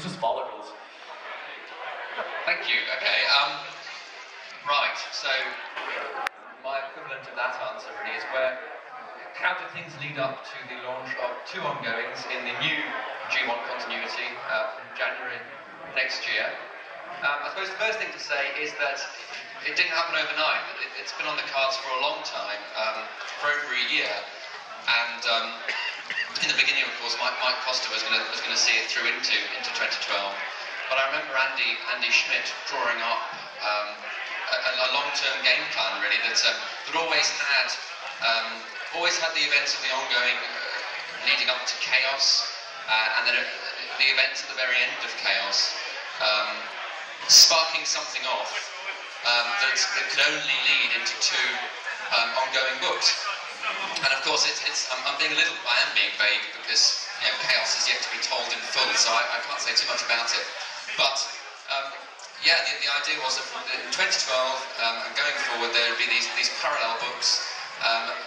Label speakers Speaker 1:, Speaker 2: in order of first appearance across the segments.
Speaker 1: It's just follicles.
Speaker 2: Thank you. Okay. Right. So my equivalent of that answer really is how did things lead up to the launch of 2 ongoings in the new G1 continuity from January next year? I suppose the first thing to say is that it didn't happen overnight. It's been on the cards for a long time, for over a year. And in the beginning, of course, Mike Costa was going to see it through into 2012. But I remember Andy Schmidt drawing up a long-term game plan, really, that always had the events of the ongoing leading up to Chaos, and then the events at the very end of Chaos, sparking something off that could only lead into 2 ongoing books. And of course, I am being vague because Chaos is yet to be told in full, so I can't say too much about it. But yeah, the idea was that in 2012 and going forward, there would be these parallel books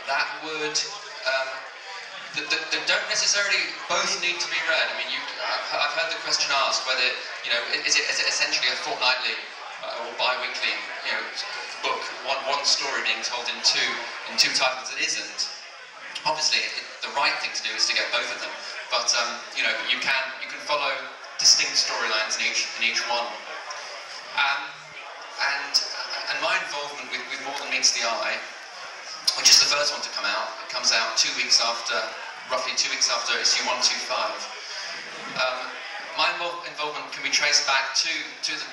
Speaker 2: that would that don't necessarily both need to be read. I mean, I've heard the question asked whether is it essentially a fortnightly or bi-weekly book, one story being told in two titles. It isn't. Obviously, the right thing to do is to get both of them, but you can follow distinct storylines in each one. And my involvement with More Than Meets the Eye, which is the first one to come out, it comes out roughly 2 weeks after issue 125. My involvement can be traced back to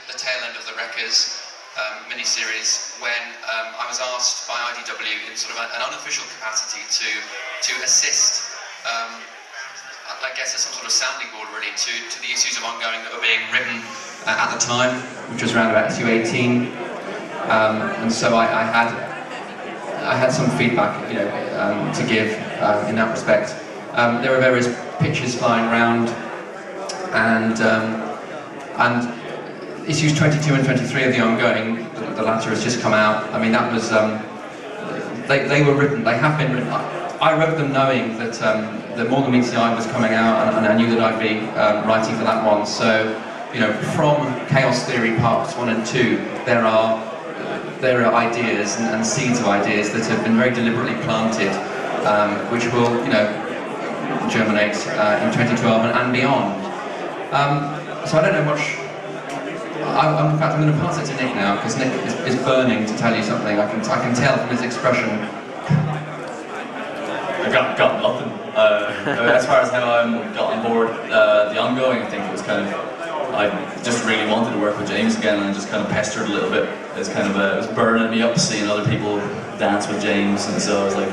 Speaker 2: the tail end of the Wreckers miniseries, when I was asked by IDW in sort of an unofficial capacity to assist, I guess as some sort of sounding board really, to the issues of ongoing that were being written at the time, which was around about issue 18, and so I had some feedback, to give in that respect. There were various pitches flying around, and issues 22 and 23 of the ongoing, the latter has just come out. I mean, that was they were written. They have been written. I wrote them knowing that More Than Meets the Eye was coming out, and I knew that I'd be writing for that one. So, from Chaos Theory Parts 1 and 2, there are ideas and seeds of ideas that have been very deliberately planted, which will, germinate in 2012 and beyond. So I don't know much. In fact, I'm going to pass it to Nick now, because Nick is burning to tell you something. I can tell from his expression.
Speaker 1: I got nothing. As far as how I got on board the ongoing, I think it was I just really wanted to work with James again, and I just kind of pestered a little bit. It was burning me up seeing other people dance with James, and so I was like,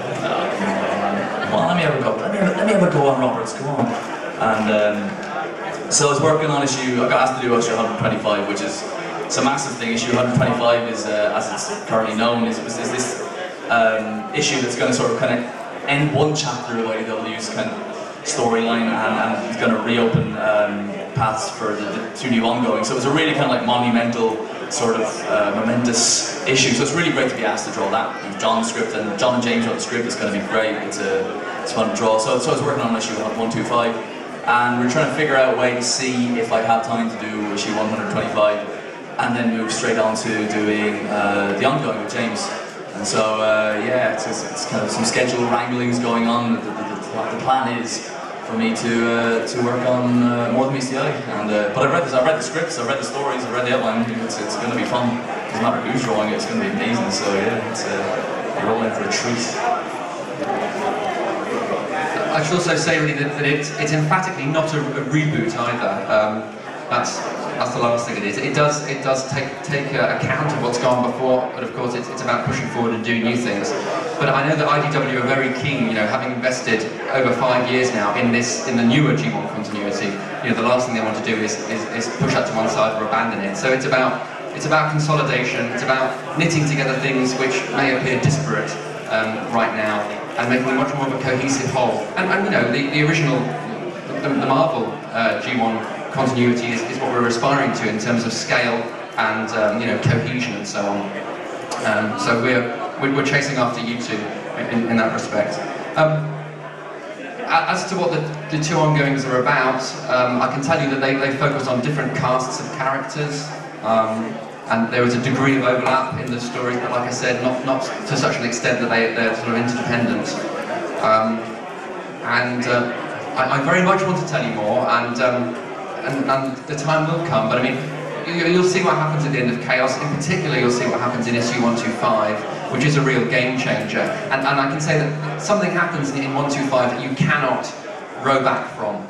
Speaker 1: come on, let me have a go. Let me have a go on Roberts, come on. And so I was working on I got asked to do issue 125, which is a massive thing. Issue 125 is, as it's currently known, is this issue that's going to end one chapter of IDW's kind of storyline, and it's going to reopen paths for the 2 new ongoing. So it was a really monumental, momentous issue. So it's really great to be asked to draw that. And John and James wrote the script. It's going to be great. It's fun to draw. So I was working on issue 125, and we're trying to figure out a way to see if I'd have time to do issue 125, and then move straight on to doing the ongoing with James. And so yeah, it's kind of some schedule wranglings going on. The plan is for me to work on More Than Meets the Eye. And but I read the scripts, I read the stories, I read the outline. It's going to be fun. It doesn't matter who's drawing it, it's going to be amazing. So yeah, we're all in for a treat.
Speaker 3: I should also say really that it's emphatically not a reboot either. That's the last thing it is. It does take account of what's gone before, but of course it's about pushing forward and doing new things. But I know that IDW are very keen, having invested over 5 years now in the newer G1 continuity. The last thing they want to do is push that to one side or abandon it. So it's about consolidation. It's about knitting together things which may appear disparate right now, and making much more of a cohesive whole. And the original, the Marvel G1 continuity is what we're aspiring to in terms of scale and cohesion and so on. So we're chasing after you two in that respect. as to what the two ongoings are about, I can tell you that they focus on different casts of characters, and there is a degree of overlap in the stories, but like I said, not to such an extent that they're sort of interdependent. I very much want to tell you more, and the time will come, but I mean, you'll see what happens at the end of Chaos. In particular, you'll see what happens in issue 125, which is a real game changer. And I can say that something happens in 125 that you cannot row back from.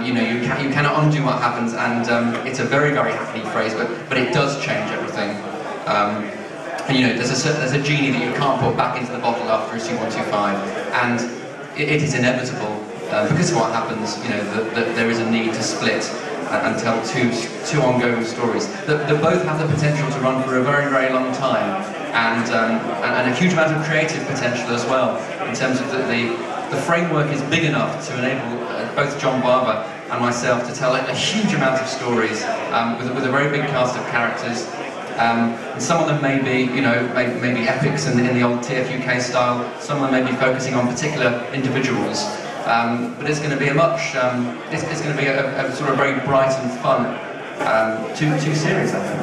Speaker 3: You know, you cannot undo what happens, and it's a very, very happy phrase, but it does change everything. And you know, there's a genie that you can't put back into the bottle after issue 125, and it is inevitable because of what happens. You know, that there is a need to split and tell two ongoing stories that both have the potential to run for a very, very long time, and a huge amount of creative potential as well, in terms of the framework is big enough to enable both John Barber and myself to tell a huge amount of stories with a very big cast of characters. And some of them may be, you know, maybe epics in the old TFUK style. Some of them may be focusing on particular individuals. But it's going to be a much, it's going to be a sort of very bright and fun two series, I think.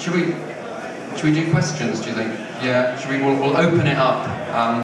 Speaker 3: Should we do questions, do you think? Yeah, we'll open it up.